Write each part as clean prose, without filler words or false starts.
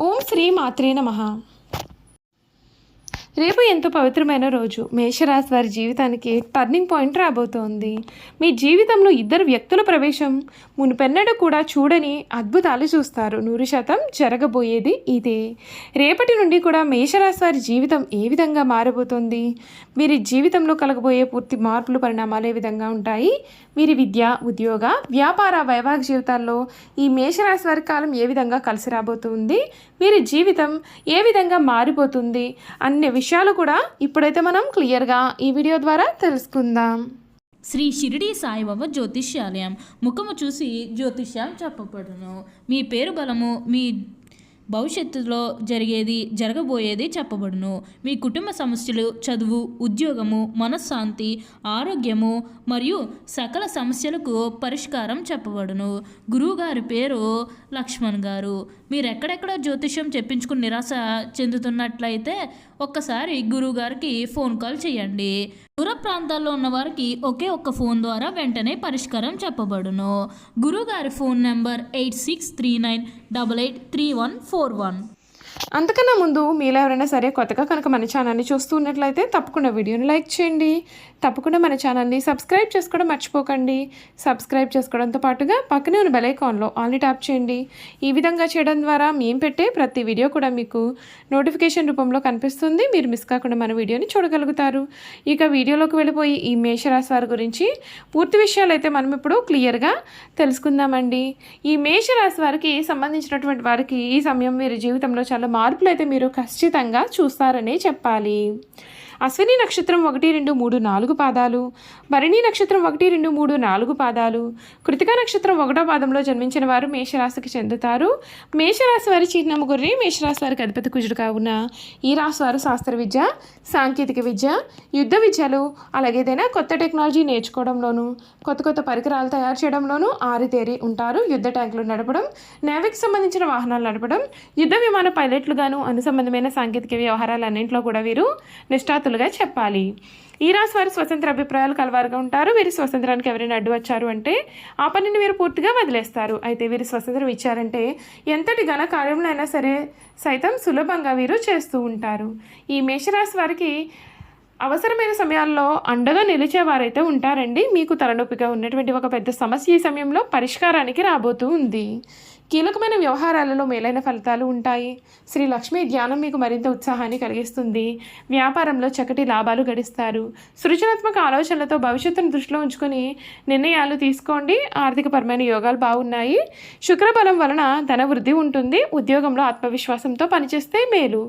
ఓం శ్రీ మాత్రే నమః. రేపు ఎంతో పవిత్రమైన రోజు. మేషరాశి వారి జీవితానికి టర్నింగ్ పాయింట్ రాబోతోంది. మీ జీవితంలో ఇద్దరు వ్యక్తుల ప్రవేశం మునుపెన్నడూ కూడా చూడని అద్భుతాలు చూస్తారు. 100% జరగబోయేది ఇదే. రేపటి నుండి కూడా మేషరాశి వారి జీవితం ఏ విధంగా మారబోతోంది, వీరి జీవితంలో కలగబోయే పూర్తి మార్పులు పరిణామాలు ఏ విధంగా ఉంటాయి, వీరి విద్య, ఉద్యోగ, వ్యాపార, వైవాహిక జీవితాల్లో ఈ మేషరాశి వారి కాలం ఏ విధంగా కలిసి రాబోతుంది, వీరి జీవితం ఏ విధంగా మారిపోతుంది అనే విషయాలు కూడా ఇప్పుడైతే మనం క్లియర్గా ఈ వీడియో ద్వారా తెలుసుకుందాం. శ్రీ షిరిడి సాయిబాబా జ్యోతిష్యాలయం. ముఖము చూసి జ్యోతిష్యం చెప్పబడును. మీ పేరు బలము, మీ భవిష్యత్తులో జరగబోయేది చెప్పబడును. మీ కుటుంబ సమస్యలు, చదువు, ఉద్యోగము, మనశ్శాంతి, ఆరోగ్యము మరియు సకల సమస్యలకు పరిష్కారం చెప్పబడును. గురువుగారి పేరు లక్ష్మణ్ గారు. మీరు ఎక్కడెక్కడ జ్యోతిష్యం చెప్పించుకుని నిరాశ చెందుతున్నట్లయితే ఒక్కసారి గురువుగారికి ఫోన్ కాల్ చేయండి. దూర ప్రాంతాల్లో ఉన్న వారికి ఒకే ఒక్క ఫోన్ ద్వారా వెంటనే పరిష్కారం చెప్పబడును. గురువుగారి ఫోన్ నెంబర్ 8639883141. అంతకన్నా ముందు మీలో ఎవరైనా సరే కొత్తగా కనుక మన ఛానల్ని చూస్తూ ఉన్నట్లయితే తప్పకుండా వీడియోని లైక్ చేయండి. తప్పకుండా మన ఛానల్ని సబ్స్క్రైబ్ చేసుకోవడం మర్చిపోకండి. సబ్స్క్రైబ్ చేసుకోవడంతో పాటుగా పక్కనే ఉన్న బెల్ ఐకాన్లో ఆల్ని ట్యాప్ చేయండి. ఈ విధంగా చేయడం ద్వారా మేము పెట్టే ప్రతి వీడియో కూడా మీకు నోటిఫికేషన్ రూపంలో కనిపిస్తుంది. మీరు మిస్ కాకుండా మన వీడియోని చూడగలుగుతారు. ఇక వీడియోలోకి వెళ్ళిపోయి ఈ మేషరాశి వారి గురించి పూర్తి విషయాలు అయితే మనం ఇప్పుడు క్లియర్గా తెలుసుకుందామండి. ఈ మేషరాశి వారికి సంబంధించినటువంటి వారికి ఈ సమయం వీరి జీవితంలో చాలా మార్పులు అయితే మీరు ఖచ్చితంగా చూస్తారనే చెప్పాలి. అశ్విని నక్షత్రం 1, 2, 3, 4 పాదాలు, భరణి నక్షత్రం 1, 2, 3, 4 పాదాలు, కృతికా నక్షత్రం 1వ పాదంలో జన్మించిన వారు మేషరాశికి చెందుతారు. మేషరాశి వారి చిహ్నము గొర్రె. మేషరాశి వారికి అధిపతి కుజుడు కావున ఈ రాశి వారు శాస్త్ర విద్య, సాంకేతిక విద్య, యుద్ధ విద్యలు, అలాగే ఏదైనా కొత్త టెక్నాలజీ నేర్చుకోవడంలోనూ, కొత్త కొత్త పరికరాలు తయారు చేయడంలోనూ ఆరితేరి ఉంటారు. యుద్ధ ట్యాంకులు నడపడం, నేవికి సంబంధించిన వాహనాలు నడపడం, యుద్ధ విమాన పైలట్లుగాను అనుసంబంధమైన సాంకేతిక వ్యవహారాలన్నింటిలో కూడా వీరు నిష్ఠాతులుగా చెప్పాలి. ఈ రాశి వారు స్వతంత్ర అభిప్రాయాలు కలవారుగా ఉంటారు. వీరి స్వతంత్రానికి ఎవరైనా అడ్డు వచ్చారు అంటే ఆ పనిని వీరు పూర్తిగా వదిలేస్తారు. అయితే వీరు స్వతంత్రం ఇచ్చారంటే ఎంతటి ఘన కార్యంలో అయినా సరే సైతం సులభంగా వీరు చేస్తూ ఉంటారు. ఈ మేషరాశి వారికి అవసరమైన సమయాల్లో అండగా నిలిచేవారైతే ఉంటారండి. మీకు తలనొప్పిగా ఉన్నటువంటి ఒక పెద్ద సమస్య ఈ సమయంలో పరిష్కారానికి రాబోతూ ఉంది. కీలకమైన వ్యవహారాలలో మేలైన ఫలితాలు ఉంటాయి. శ్రీ లక్ష్మీ ధ్యానం మీకు మరింత ఉత్సాహాన్ని కలిగిస్తుంది. వ్యాపారంలో చక్కటి లాభాలు గడిస్తారు. సృజనాత్మక ఆలోచనలతో భవిష్యత్తును దృష్టిలో ఉంచుకొని నిర్ణయాలు తీసుకోండి. ఆర్థికపరమైన యోగాలు బాగున్నాయి. శుక్రబలం వలన ధన వృద్ధి ఉంటుంది. ఉద్యోగంలో ఆత్మవిశ్వాసంతో పనిచేస్తే మేలు.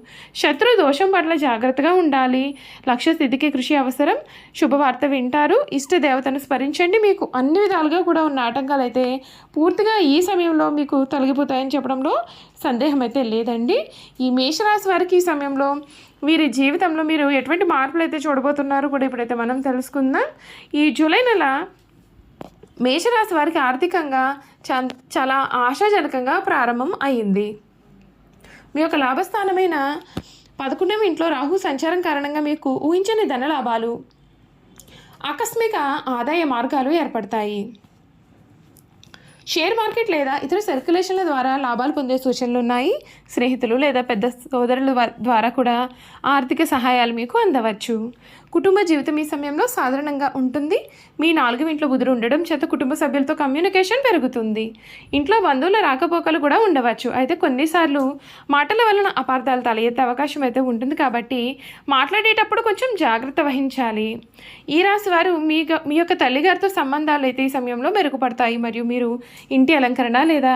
శత్రు దోషం పట్ల జాగ్రత్తగా ఉండాలి. లక్ష్య స్థితికి కృషి అవసరం. శుభవార్త వింటారు. ఇష్ట దేవతను స్మరించండి. మీకు అన్ని విధాలుగా కూడా ఉన్న ఆటంకాలు అయితే పూర్తిగా ఈ సమయంలో మీకు తొలగిపోతాయని చెప్పడంలో సందేహం అయితే లేదండి. ఈ మేషరాశి వారికి ఈ సమయంలో వీరి జీవితంలో మీరు ఎటువంటి మార్పులు అయితే చూడబోతున్నారో కూడా ఇప్పుడైతే మనం తెలుసుకుందాం. ఈ జూలై నెల మేషరాశి వారికి ఆర్థికంగా చాలా ఆశాజనకంగా ప్రారంభం అయ్యింది. మీ యొక్క లాభస్థానమైన 11వ ఇంట్లో రాహు సంచారం కారణంగా మీకు ఊహించని ధన లాభాలు, ఆకస్మిక ఆదాయ మార్గాలు ఏర్పడతాయి. షేర్ మార్కెట్ లేదా ఇతర సర్క్యులేషన్ల ద్వారా లాభాలు పొందే సూచనలు ఉన్నాయి. స్నేహితులు లేదా పెద్ద సోదరుల ద్వారా కూడా ఆర్థిక సహాయాలు మీకు అందవచ్చు. కుటుంబ జీవితం ఈ సమయంలో సాధారణంగా ఉంటుంది. మీ 4వ ఇంట్లో బుధుడు ఉండడం చేత కుటుంబ సభ్యులతో కమ్యూనికేషన్ పెరుగుతుంది. ఇంట్లో బంధువుల రాకపోకలు కూడా ఉండవచ్చు. అయితే కొన్నిసార్లు మాటల వలన అపార్థాలు తల ఎత్తే అవకాశం అయితే ఉంటుంది. కాబట్టి మాట్లాడేటప్పుడు కొంచెం జాగ్రత్త వహించాలి. ఈ రాశి వారు మీ యొక్క తల్లిగారితో సంబంధాలు అయితే ఈ సమయంలో మెరుగుపడతాయి. మరియు మీరు ఇంటి అలంకరణ లేదా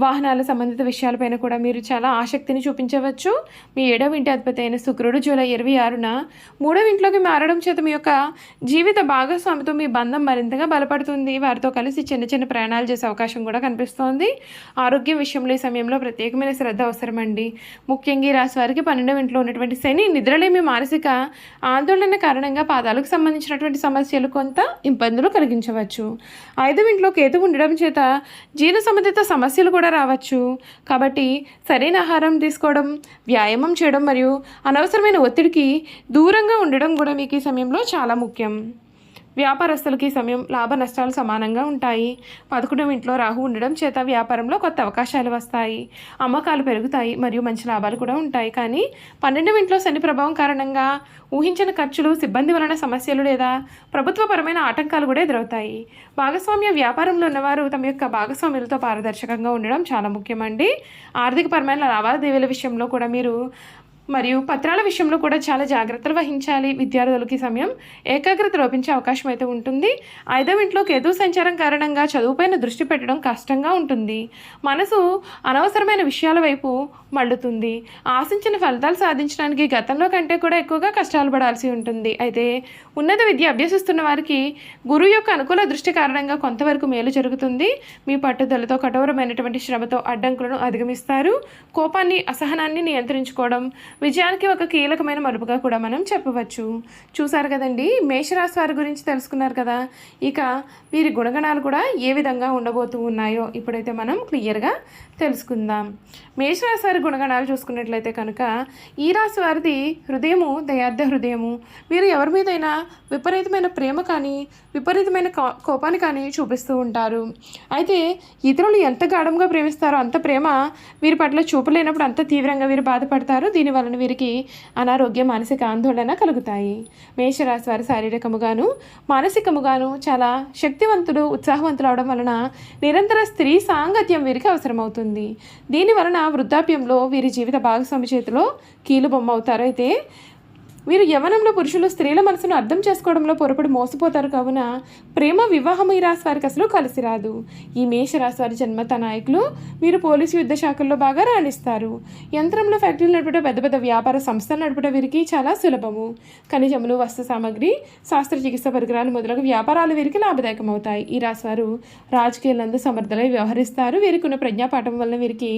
వాహనాల సంబంధిత విషయాలపైన కూడా మీరు చాలా ఆసక్తిని చూపించవచ్చు. మీ 7వ ఇంటి అధిపతి అయిన శుక్రుడు జూలై 26న 3వ ఇంట్లోకి మారడం చేత మీ యొక్క జీవిత భాగస్వామితో మీ బంధం మరింతగా బలపడుతుంది. వారితో కలిసి చిన్న చిన్న ప్రయాణాలు చేసే అవకాశం కూడా కనిపిస్తోంది. ఆరోగ్యం విషయంలో ఈ సమయంలో ప్రత్యేకమైన శ్రద్ధ అవసరమండి. ముఖ్యంగా ఈ రాశి వారికి 12వ ఇంట్లో ఉన్నటువంటి శని నిద్రలేమి మానసిక ఆందోళన కారణంగా పాదాలకు సంబంధించినటువంటి సమస్యలు కొంత ఇబ్బందులు కలిగించవచ్చు. 5వ ఇంట్లో కేతు ఉండడం చేత జీర్ణ సంబంధిత సమస్యలు కూడా రావచ్చు. కాబట్టి సరైన ఆహారం తీసుకోవడం, వ్యాయామం చేయడం మరియు అనవసరమైన ఒత్తిడికి దూరంగా ఉండడం కూడా మీకు ఈ సమయంలో చాలా ముఖ్యం. వ్యాపారస్తులకి ఈ సమయం లాభ నష్టాలు సమానంగా ఉంటాయి. 11వ ఇంట్లో రాహు ఉండడం చేత వ్యాపారంలో కొత్త అవకాశాలు వస్తాయి. అమ్మకాలు పెరుగుతాయి మరియు మంచి లాభాలు కూడా ఉంటాయి. కానీ 12వ ఇంట్లో శని ప్రభావం కారణంగా ఊహించిన ఖర్చులు, సిబ్బంది వలన సమస్యలు లేదా ప్రభుత్వపరమైన ఆటంకాలు కూడా ఎదురవుతాయి. భాగస్వామ్య వ్యాపారంలో ఉన్నవారు తమ యొక్క భాగస్వాములతో పారదర్శకంగా ఉండడం చాలా ముఖ్యమండి. ఆర్థికపరమైన లావాదేవీల విషయంలో కూడా మీరు మరియు పత్రాల విషయంలో కూడా చాలా జాగ్రత్తలు వహించాలి. విద్యార్థులకి సమయం ఏకాగ్రత లోపించే అవకాశం అయితే ఉంటుంది. 5వ ఇంట్లో కేతు సంచారం కారణంగా చదువుపైన దృష్టి పెట్టడం కష్టంగా ఉంటుంది. మనసు అనవసరమైన విషయాల వైపు మళ్ళుతుంది. ఆశించిన ఫలితాలు సాధించడానికి గతంలో కంటే కూడా ఎక్కువగా కష్టాలు పడాల్సి ఉంటుంది. అయితే ఉన్నత విద్య అభ్యసిస్తున్న వారికి గురువు యొక్క అనుకూల దృష్టి కారణంగా కొంతవరకు మేలు జరుగుతుంది. మీ పట్టుదలతో కఠోరమైనటువంటి శ్రమతో అడ్డంకులను అధిగమిస్తారు. కోపాన్ని, అసహనాన్ని నియంత్రించుకోవడం విజయానికి ఒక కీలకమైన మలుపుగా కూడా మనం చెప్పవచ్చు. చూసారు కదండి, మేషరాశి వారి గురించి తెలుసుకున్నారు కదా. ఇక వీరి గుణగణాలు కూడా ఏ విధంగా ఉండబోతూ ఉన్నాయో ఇప్పుడైతే మనం క్లియర్గా తెలుసుకుందాం. మేషరాశి వారి గుణగణాలు చూసుకున్నట్లయితే కనుక ఈ రాశి వారిది హృదయము దయార్థ హృదయము. వీరు ఎవరి మీదైనా విపరీతమైన ప్రేమ కానీ విపరీతమైన కోపాన్ని కానీ చూపిస్తూ ఉంటారు. అయితే ఇతరులు ఎంత గాఢంగా ప్రేమిస్తారో అంత ప్రేమ వీరి పట్ల చూపలేనప్పుడు అంత తీవ్రంగా వీరు బాధపడతారు. దీనివలన వీరికి అనారోగ్య, మానసిక ఆందోళన కలుగుతాయి. మేషరాశి వారి శారీరకముగాను మానసికముగాను చాలా శక్తివంతులు, ఉత్సాహవంతులు అవడం వలన నిరంతర స్త్రీ సాంగత్యం వీరికి అవసరమవుతుంది. దీని వలన వృద్ధాప్యంలో వీరి జీవిత భాగస్వామి చేతిలో కీలుబొమ్మ అవుతారు. అయితే వీరు యవ్వనంలో పురుషులు స్త్రీల మనసును అర్థం చేసుకోవడంలో పొరపడి మోసపోతారు. కావున ప్రేమ, వివాహం ఈ రాశి వారికి అసలు కలిసి రాదు. ఈ మేషరాశి వారి జన్మత నాయకులు వీరు పోలీసు యుద్ధ శాఖల్లో బాగా రాణిస్తారు. యంత్రంలో ఫ్యాక్టరీలు నడుపుట, పెద్ద పెద్ద వ్యాపార సంస్థలు నడుపుట వీరికి చాలా సులభము. ఖనిజములు, వస్తు సామాగ్రి, శస్త్రచికిత్స పరికరాలు మొదలగు వ్యాపారాలు వీరికి లాభదాయకం అవుతాయి. ఈ రాశి వారు రాజకీయాలందు సమర్థులై వ్యవహరిస్తారు. వీరికి ఉన్న ప్రజ్ఞాపాఠం వలన వీరికి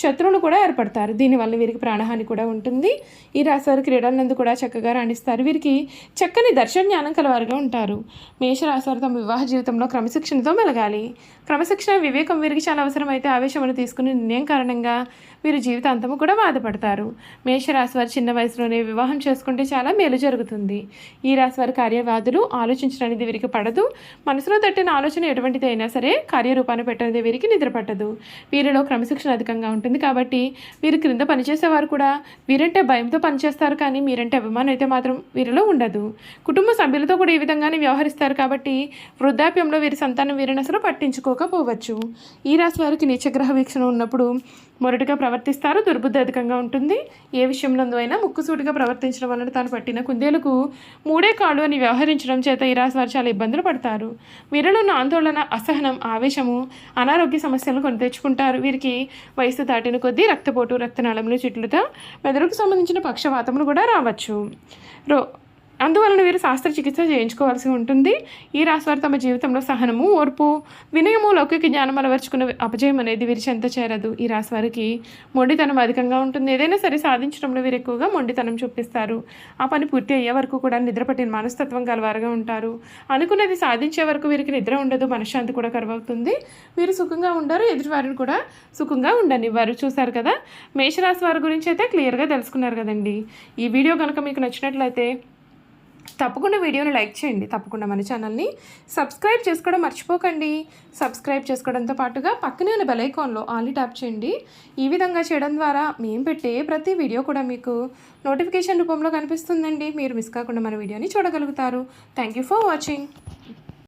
శత్రువులు కూడా ఏర్పడతారు. దీనివల్ల వీరికి ప్రాణహాని కూడా ఉంటుంది. ఈ రాశి వారు క్రీడలందు కూడా చక్కగా రాణిస్తారు. వీరికి చక్కని దర్శన జ్ఞానం కలవారుగా ఉంటారు. మేషరాశి వారు తమ వివాహ జీవితంలో క్రమశిక్షణతో మెలగాలి. క్రమశిక్షణ, వివేకం వీరికి చాలా అవసరమైతే ఆవేశమును తీసుకునే నిర్ణయం కారణంగా వీరు జీవితాంతము కూడా బాధపడతారు. మేషరాశి వారు చిన్న వయసులోనే వివాహం చేసుకుంటే చాలా మేలు జరుగుతుంది. ఈ రాశి వారి కార్యవాదులు ఆలోచించడానికి వీరికి పడదు. మనసులో తట్టిన ఆలోచన ఎటువంటిది అయినా సరే కార్యరూపాన్ని పెట్టఅనేది వీరికి నిద్ర పట్టదు. వీరిలో క్రమశిక్షణ అధికంగా ఉంటుంది కాబట్టి వీరు క్రింద పనిచేసేవారు కూడా వీరంటే భయంతో పనిచేస్తారు. కానీ మీరంటే అభిమానం అయితే మాత్రం వీరిలో ఉండదు. కుటుంబ సభ్యులతో కూడా ఈ విధంగానే వ్యవహరిస్తారు కాబట్టి వృద్ధాప్యంలో వీరి సంతానం వీరిని అసలు పట్టించుకోకపోవచ్చు. ఈ రాశి వారికి నీచగ్రహ వీక్షణ ఉన్నప్పుడు మొరటుగా ప్రవర్తిస్తారు. దుర్బుద్ధి అధికంగా ఉంటుంది. ఏ విషయంలో అయినా ముక్కుసూటిగా ప్రవర్తించడం వలన తాను పట్టిన కుందేలకు మూడే కాళ్ళు అని వ్యవహరించడం చేత ఈ రాశి వారు చాలా ఇబ్బందులు పడతారు. వీరిలో ఉన్న ఆందోళన, అసహనం, ఆవేశము, అనారోగ్య సమస్యలను కొని తెచ్చుకుంటారు. వీరికి వయసు దాటిన కొద్దీ రక్తపోటు, రక్తనాళములు చిట్లుతా మెదడుకు సంబంధించిన పక్షవాతములు కూడా రావచ్చు. అందువలన వీరు శస్త్రచికిత్స చేయించుకోవాల్సి ఉంటుంది. ఈ రాశివారు తమ జీవితంలో సహనము, ఓర్పు, వినయము, లౌకిక జ్ఞానం అలవర్చుకున్న అపజయం అనేది వీరి చెంత చేరదు. ఈ రాశివారికి మొండితనం అధికంగా ఉంటుంది. ఏదైనా సరే సాధించడంలో వీరు ఎక్కువగా మొండితనం చూపిస్తారు. ఆ పని పూర్తి అయ్యే వరకు కూడా నిద్రపట్టిన మనస్తత్వం గలవారుగా ఉంటారు. అనుకున్నది సాధించే వరకు వీరికి నిద్ర ఉండదు. మనశ్శాంతి కూడా కరువవుతుంది. వీరు సుఖంగా ఉండరు, ఎదుటివారిని కూడా సుఖంగా ఉండనివ్వరు. చూశారు కదా, మేషరాశి వారి గురించి అయితే క్లియర్గా తెలుసుకున్నారు కదండి. ఈ వీడియో కనుక మీకు నచ్చినట్లయితే తప్పకుండా వీడియోని లైక్ చేయండి. తప్పకుండా మన ఛానల్ని సబ్స్క్రైబ్ చేసుకోవడం మర్చిపోకండి. సబ్స్క్రైబ్ చేసుకోవడంతో పాటుగా పక్కనే ఉన్న బెల్ ఐకాన్లో ఆల్ ట్యాప్ చేయండి. ఈ విధంగా చేయడం ద్వారా మేము పెట్టే ప్రతి వీడియో కూడా మీకు నోటిఫికేషన్ రూపంలో కనిపిస్తుందండి. మీరు మిస్ కాకుండా మన వీడియోని చూడగలుగుతారు. Thank you for watching.